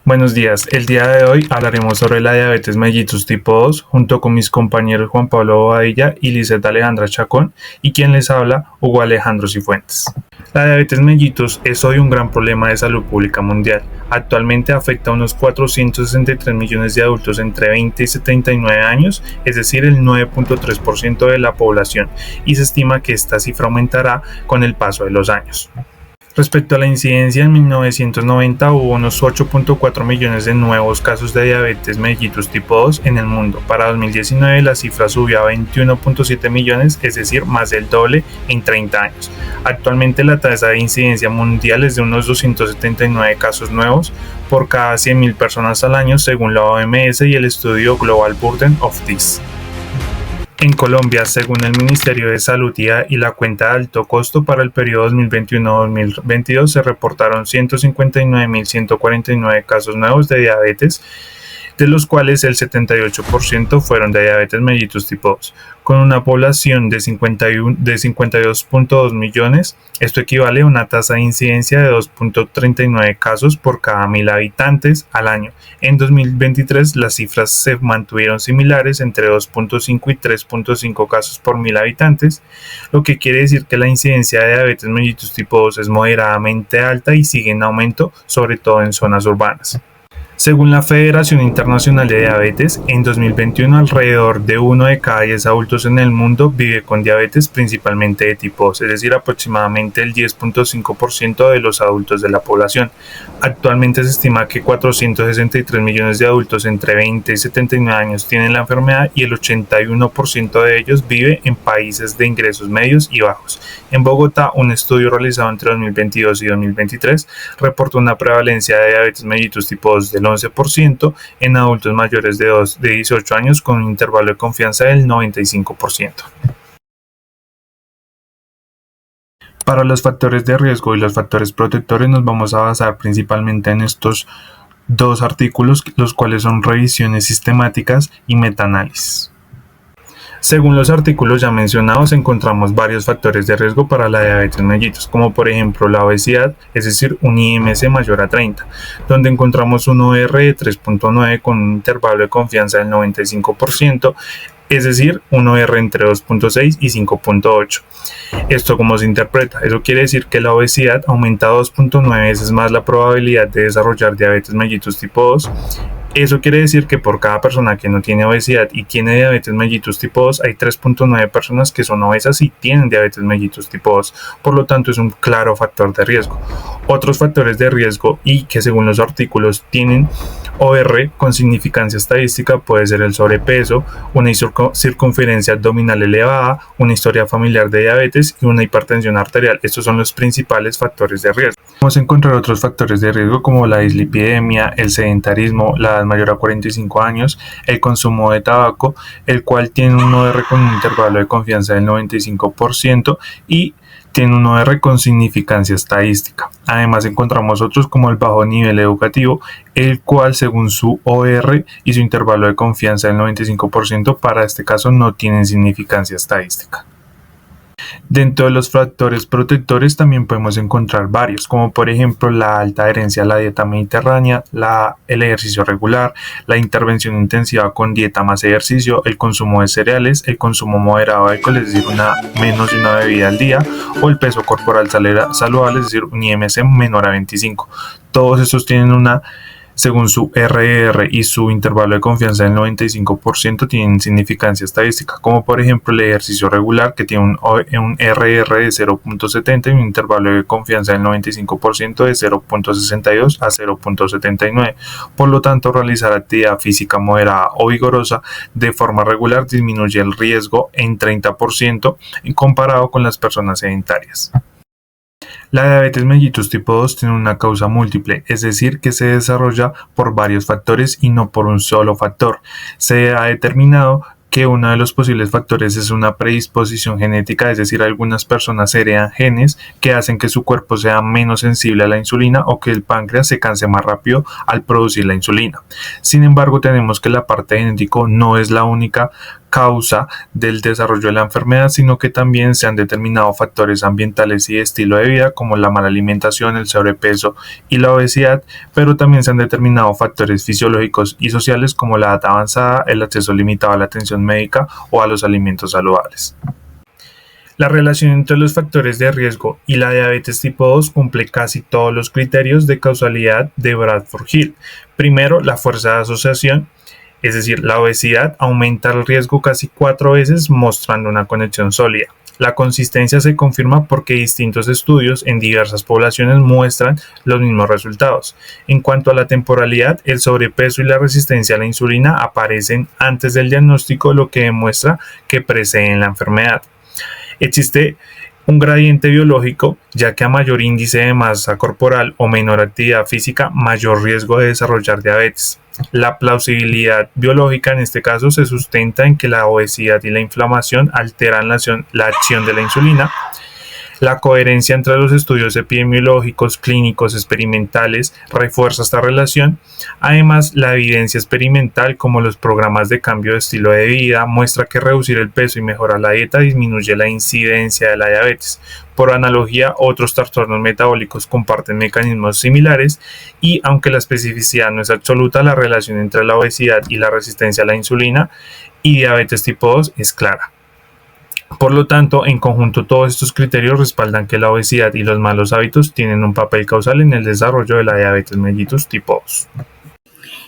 Buenos días, el día de hoy hablaremos sobre la diabetes mellitus tipo 2 junto con mis compañeros Juan Pablo Bobadilla y Lizeth Alejandra Chacón y quien les habla, Hugo Alejandro Cifuentes. La diabetes mellitus es hoy un gran problema de salud pública mundial. Actualmente afecta a unos 463 millones de adultos entre 20 y 79 años, es decir, el 9.3% de la población, y se estima que esta cifra aumentará con el paso de los años. Respecto a la incidencia, en 1990 hubo unos 8.4 millones de nuevos casos de diabetes mellitus tipo 2 en el mundo. Para 2019 la cifra subió a 21.7 millones, es decir, más del doble en 30 años. Actualmente la tasa de incidencia mundial es de unos 279 casos nuevos por cada 100.000 personas al año, según la OMS y el estudio Global Burden of Disease. En Colombia, según el Ministerio de Salud y la cuenta de alto costo para el periodo 2021-2022, se reportaron 159.149 casos nuevos de diabetes, de los cuales el 78% fueron de diabetes mellitus tipo 2. Con una población de 52.2 millones, esto equivale a una tasa de incidencia de 2.39 casos por cada 1.000 habitantes al año. En 2023 las cifras se mantuvieron similares entre 2.5 y 3.5 casos por 1.000 habitantes, lo que quiere decir que la incidencia de diabetes mellitus tipo 2 es moderadamente alta y sigue en aumento, sobre todo en zonas urbanas. Según la Federación Internacional de Diabetes, en 2021 alrededor de 1 de cada 10 adultos en el mundo vive con diabetes, principalmente de tipo 2, es decir, aproximadamente el 10.5% de los adultos de la población. Actualmente se estima que 463 millones de adultos entre 20 y 79 años tienen la enfermedad y el 81% de ellos vive en países de ingresos medios y bajos. En Bogotá, un estudio realizado entre 2022 y 2023 reportó una prevalencia de diabetes mellitus tipo 2 del 11% en adultos mayores de 18 años con un intervalo de confianza del 95%. Para los factores de riesgo y los factores protectores nos vamos a basar principalmente en estos dos artículos, los cuales son revisiones sistemáticas y metaanálisis. Según los artículos ya mencionados, encontramos varios factores de riesgo para la diabetes mellitus, como por ejemplo la obesidad, es decir, un IMC mayor a 30, donde encontramos un OR de 3.9 con un intervalo de confianza del 95%, es decir, un OR entre 2.6 y 5.8. ¿Esto cómo se interpreta? Eso quiere decir que la obesidad aumenta 2.9 veces más la probabilidad de desarrollar diabetes mellitus tipo 2. Eso quiere decir que por cada persona que no tiene obesidad y tiene diabetes mellitus tipo 2, hay 3.9 personas que son obesas y tienen diabetes mellitus tipo 2. Por lo tanto, es un claro factor de riesgo. Otros factores de riesgo y que según los artículos tienen OR con significancia estadística puede ser el sobrepeso, una circunferencia abdominal elevada, una historia familiar de diabetes y una hipertensión arterial. Estos son los principales factores de riesgo. Vamos a encontrar otros factores de riesgo como la dislipidemia, el sedentarismo, la edad mayor a 45 años, el consumo de tabaco, el cual tiene un OR con un intervalo de confianza del 95% y tiene un OR con significancia estadística. Además encontramos otros como el bajo nivel educativo, el cual según su OR y su intervalo de confianza del 95% para este caso no tienen significancia estadística. Dentro de los factores protectores también podemos encontrar varios, como por ejemplo la alta adherencia a la dieta mediterránea, el ejercicio regular, la intervención intensiva con dieta más ejercicio, el consumo de cereales, el consumo moderado de alcohol, es decir, menos de una bebida al día, o el peso corporal saludable, es decir, un IMC menor a 25. Todos estos tienen según su RR y su intervalo de confianza del 95% tienen significancia estadística, como por ejemplo el ejercicio regular que tiene un RR de 0.70 y un intervalo de confianza del 95% de 0.62 a 0.79. Por lo tanto, realizar actividad física moderada o vigorosa de forma regular disminuye el riesgo en 30% comparado con las personas sedentarias. La diabetes mellitus tipo 2 tiene una causa múltiple, es decir, que se desarrolla por varios factores y no por un solo factor. Se ha determinado que uno de los posibles factores es una predisposición genética, es decir, algunas personas heredan genes que hacen que su cuerpo sea menos sensible a la insulina o que el páncreas se canse más rápido al producir la insulina. Sin embargo, tenemos que la parte genética no es la única causa del desarrollo de la enfermedad, sino que también se han determinado factores ambientales y de estilo de vida como la mala alimentación, el sobrepeso y la obesidad, pero también se han determinado factores fisiológicos y sociales como la edad avanzada, el acceso limitado a la atención médica o a los alimentos saludables. La relación entre los factores de riesgo y la diabetes tipo 2 cumple casi todos los criterios de causalidad de Bradford-Hill. Primero, la fuerza de asociación, es decir, la obesidad aumenta el riesgo casi 4 veces, mostrando una conexión sólida. La consistencia se confirma porque distintos estudios en diversas poblaciones muestran los mismos resultados. En cuanto a la temporalidad, el sobrepeso y la resistencia a la insulina aparecen antes del diagnóstico, lo que demuestra que preceden la enfermedad. Existe un gradiente biológico, ya que a mayor índice de masa corporal o menor actividad física, mayor riesgo de desarrollar diabetes. La plausibilidad biológica en este caso se sustenta en que la obesidad y la inflamación alteran la acción de la insulina. La coherencia entre los estudios epidemiológicos, clínicos, experimentales refuerza esta relación. Además, la evidencia experimental, como los programas de cambio de estilo de vida, muestra que reducir el peso y mejorar la dieta disminuye la incidencia de la diabetes. Por analogía, otros trastornos metabólicos comparten mecanismos similares y, aunque la especificidad no es absoluta, la relación entre la obesidad y la resistencia a la insulina y diabetes tipo 2 es clara. Por lo tanto, en conjunto, todos estos criterios respaldan que la obesidad y los malos hábitos tienen un papel causal en el desarrollo de la diabetes mellitus tipo 2.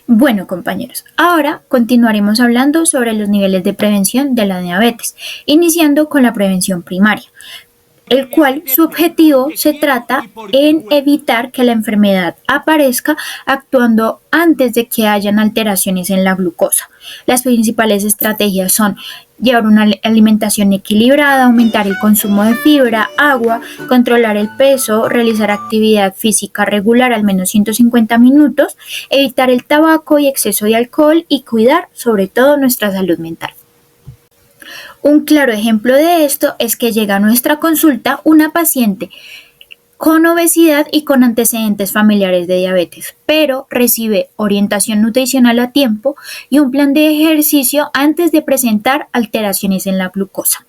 Bueno, compañeros, ahora continuaremos hablando sobre los niveles de prevención de la diabetes, iniciando con la prevención primaria, el cual su objetivo se trata en evitar que la enfermedad aparezca actuando antes de que hayan alteraciones en la glucosa. Las principales estrategias son llevar una alimentación equilibrada, aumentar el consumo de fibra, agua, controlar el peso, realizar actividad física regular al menos 150 minutos, evitar el tabaco y exceso de alcohol y cuidar sobre todo nuestra salud mental. Un claro ejemplo de esto es que llega a nuestra consulta una paciente con obesidad y con antecedentes familiares de diabetes, pero recibe orientación nutricional a tiempo y un plan de ejercicio antes de presentar alteraciones en la glucosa.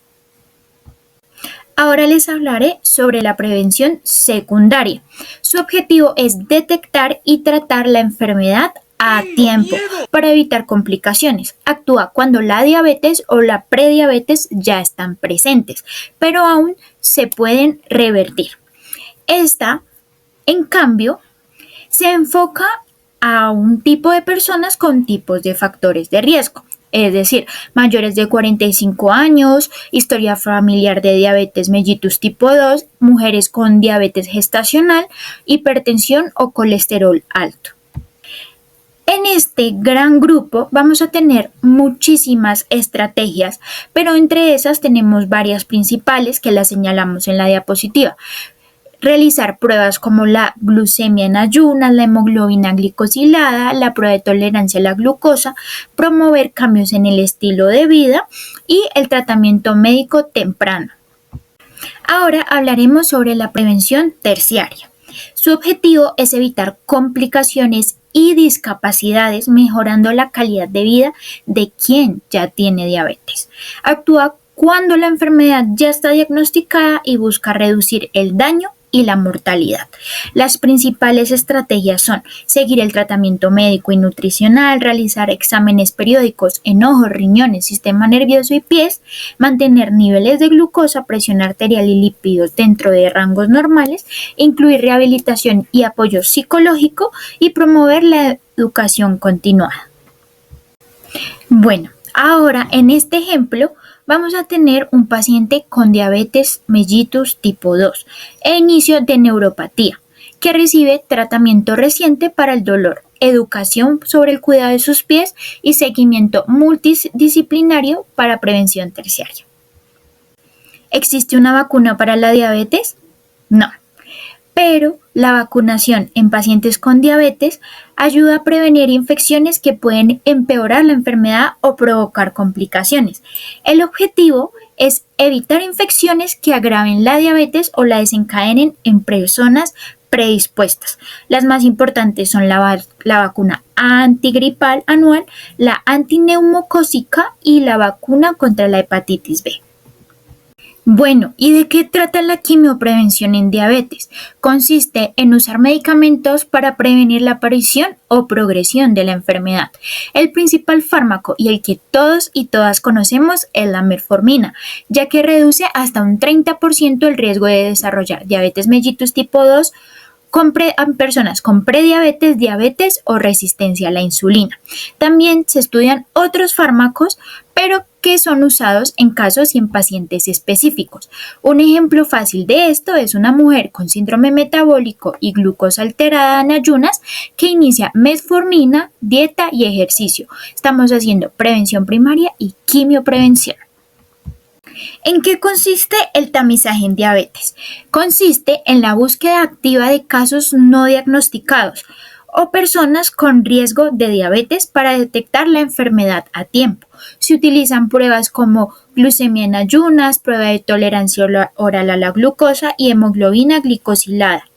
Ahora les hablaré sobre la prevención secundaria. Su objetivo es detectar y tratar la enfermedad a tiempo para evitar complicaciones. Actúa cuando la diabetes o la prediabetes ya están presentes, pero aún se pueden revertir. Esta, en cambio, se enfoca a un tipo de personas con tipos de factores de riesgo, es decir, mayores de 45 años, historia familiar de diabetes mellitus tipo 2, mujeres con diabetes gestacional, hipertensión o colesterol alto. En este gran grupo vamos a tener muchísimas estrategias, pero entre esas tenemos varias principales que las señalamos en la diapositiva. Realizar pruebas como la glucemia en ayunas, la hemoglobina glicosilada, la prueba de tolerancia a la glucosa, promover cambios en el estilo de vida y el tratamiento médico temprano. Ahora hablaremos sobre la prevención terciaria. Su objetivo es evitar complicaciones y discapacidades, mejorando la calidad de vida de quien ya tiene diabetes. Actúa cuando la enfermedad ya está diagnosticada y busca reducir el daño y la mortalidad. Las principales estrategias son seguir el tratamiento médico y nutricional, realizar exámenes periódicos en ojos, riñones, sistema nervioso y pies, mantener niveles de glucosa, presión arterial y lípidos dentro de rangos normales, incluir rehabilitación y apoyo psicológico y promover la educación continuada. Bueno, ahora en este ejemplo vamos a tener un paciente con diabetes mellitus tipo 2 e inicio de neuropatía, que recibe tratamiento reciente para el dolor, educación sobre el cuidado de sus pies y seguimiento multidisciplinario para prevención terciaria. ¿Existe una vacuna para la diabetes? No. Pero la vacunación en pacientes con diabetes ayuda a prevenir infecciones que pueden empeorar la enfermedad o provocar complicaciones. El objetivo es evitar infecciones que agraven la diabetes o la desencadenen en personas predispuestas. Las más importantes son la vacuna antigripal anual, la antineumocócica y la vacuna contra la hepatitis B. Bueno, ¿y de qué trata la quimioprevención en diabetes? Consiste en usar medicamentos para prevenir la aparición o progresión de la enfermedad. El principal fármaco y el que todos y todas conocemos es la metformina, ya que reduce hasta un 30% el riesgo de desarrollar diabetes mellitus tipo 2 en personas con prediabetes, diabetes o resistencia a la insulina. También se estudian otros fármacos, pero que son usados en casos y en pacientes específicos. Un ejemplo fácil de esto es una mujer con síndrome metabólico y glucosa alterada en ayunas que inicia metformina, dieta y ejercicio. Estamos haciendo prevención primaria y quimioprevención. ¿En qué consiste el tamizaje en diabetes? Consiste en la búsqueda activa de casos no diagnosticados o personas con riesgo de diabetes para detectar la enfermedad a tiempo. Se utilizan pruebas como glucemia en ayunas, prueba de tolerancia oral a la glucosa y hemoglobina glicosilada.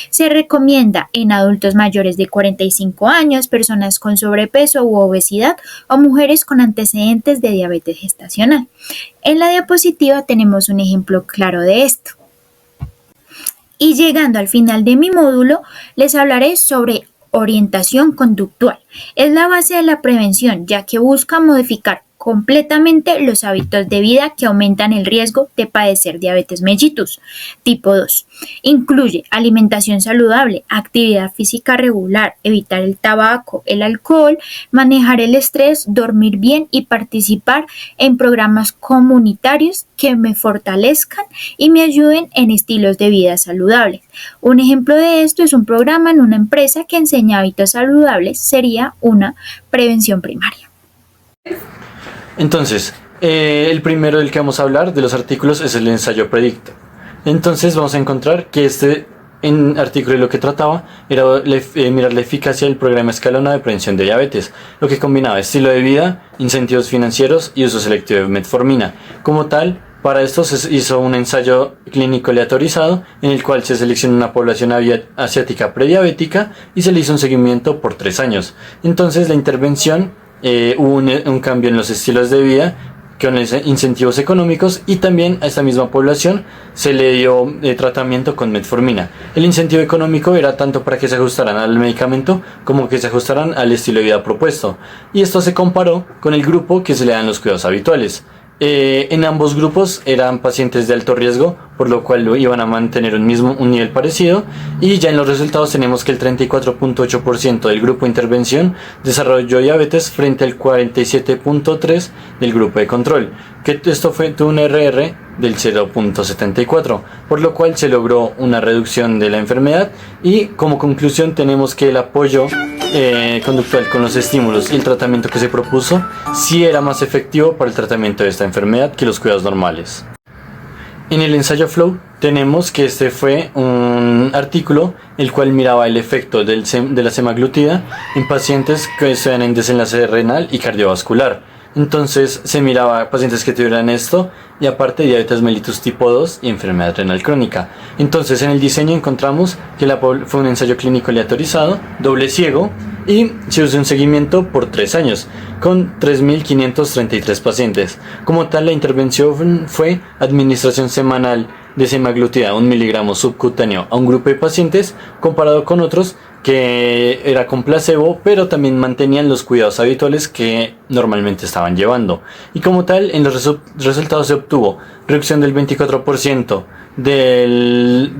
Se recomienda en adultos mayores de 45 años, personas con sobrepeso u obesidad o mujeres con antecedentes de diabetes gestacional. En la diapositiva tenemos un ejemplo claro de esto. Y llegando al final de mi módulo, les hablaré sobre orientación conductual. Es la base de la prevención, ya que busca modificar completamente los hábitos de vida que aumentan el riesgo de padecer diabetes mellitus tipo 2. Incluye alimentación saludable, actividad física regular, evitar el tabaco, el alcohol, manejar el estrés, dormir bien y participar en programas comunitarios que me fortalezcan y me ayuden en estilos de vida saludables. Un ejemplo de esto es un programa en una empresa que enseña hábitos saludables, sería una prevención primaria. Entonces, el primero del que vamos a hablar de los artículos es el ensayo Predicto. Entonces vamos a encontrar que este artículo lo que trataba era mirar la eficacia del programa escalonado de prevención de diabetes, lo que combinaba estilo de vida, incentivos financieros y uso selectivo de metformina. Como tal, para esto se hizo un ensayo clínico aleatorizado en el cual se seleccionó una población asiática prediabética y se le hizo un seguimiento por 3 años. Entonces la intervención hubo un cambio en los estilos de vida con incentivos económicos y también a esta misma población se le dio tratamiento con metformina. El incentivo económico era tanto para que se ajustaran al medicamento como que se ajustaran al estilo de vida propuesto, y esto se comparó con el grupo que se le dan los cuidados habituales. En ambos grupos eran pacientes de alto riesgo, por lo cual iban a mantener un nivel parecido, y ya en los resultados tenemos que el 34.8% del grupo de intervención desarrolló diabetes frente al 47.3% del grupo de control, que esto tuvo un RR del 0.74, por lo cual se logró una reducción de la enfermedad, y como conclusión tenemos que el apoyo conductual con los estímulos y el tratamiento que se propuso sí era más efectivo para el tratamiento de esta enfermedad que los cuidados normales. En el ensayo Flow tenemos que este fue un artículo el cual miraba el efecto de la semaglutida en pacientes que están en desenlace renal y cardiovascular. Entonces se miraba pacientes que tuvieran esto y aparte diabetes mellitus tipo 2 y enfermedad renal crónica. Entonces en el diseño encontramos que fue un ensayo clínico aleatorizado, doble ciego, y se usó un seguimiento por 3 años con 3.533 pacientes. Como tal, la intervención fue administración semanal de semaglutida 1 miligramo subcutáneo a un grupo de pacientes comparado con otros que era con placebo, pero también mantenían los cuidados habituales que normalmente estaban llevando. Y como tal, en los resultados se obtuvo reducción del 24% del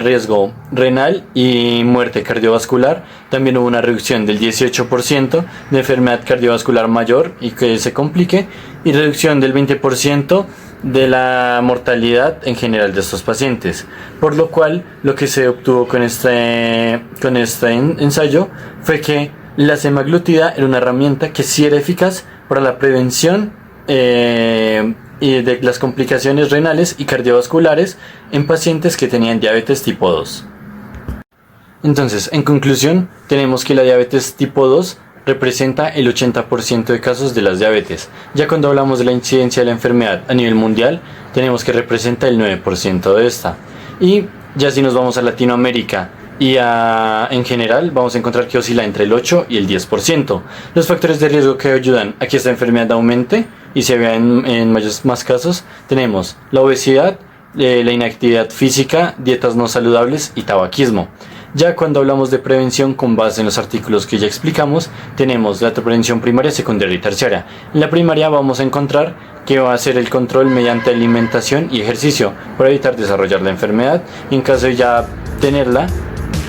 riesgo renal y muerte cardiovascular. También hubo una reducción del 18% de enfermedad cardiovascular mayor y que se complique, y reducción del 20% de la mortalidad en general de estos pacientes, por lo cual lo que se obtuvo con este ensayo fue que la semaglutida era una herramienta que sí era eficaz para la prevención y de las complicaciones renales y cardiovasculares en pacientes que tenían diabetes tipo 2. Entonces, en conclusión, tenemos que la diabetes tipo 2 representa el 80% de casos de las diabetes. Ya cuando hablamos de la incidencia de la enfermedad a nivel mundial, tenemos que representa el 9% de esta. Y ya si nos vamos a Latinoamérica y en general vamos a encontrar que oscila entre el 8 y el 10%. Los factores de riesgo que ayudan a que esta enfermedad aumente y se vea en más casos tenemos la obesidad, la inactividad física, dietas no saludables y tabaquismo. Ya cuando hablamos de prevención con base en los artículos que ya explicamos, tenemos la prevención primaria, secundaria y terciaria. En la primaria vamos a encontrar que va a ser el control mediante alimentación y ejercicio para evitar desarrollar la enfermedad y en caso de ya tenerla,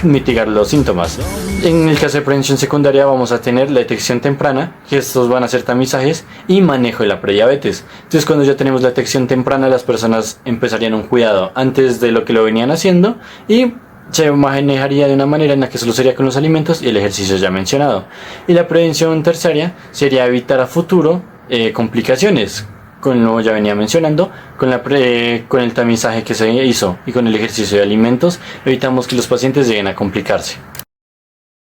mitigar los síntomas. En el caso de prevención secundaria vamos a tener la detección temprana, que estos van a ser tamizajes y manejo de la prediabetes. Entonces cuando ya tenemos la detección temprana, las personas empezarían un cuidado antes de lo que lo venían haciendo y se manejaría de una manera en la que solo sería con los alimentos y el ejercicio ya mencionado. Y la prevención terciaria sería evitar a futuro complicaciones, como ya venía mencionando, con el tamizaje que se hizo y con el ejercicio de alimentos, evitamos que los pacientes lleguen a complicarse.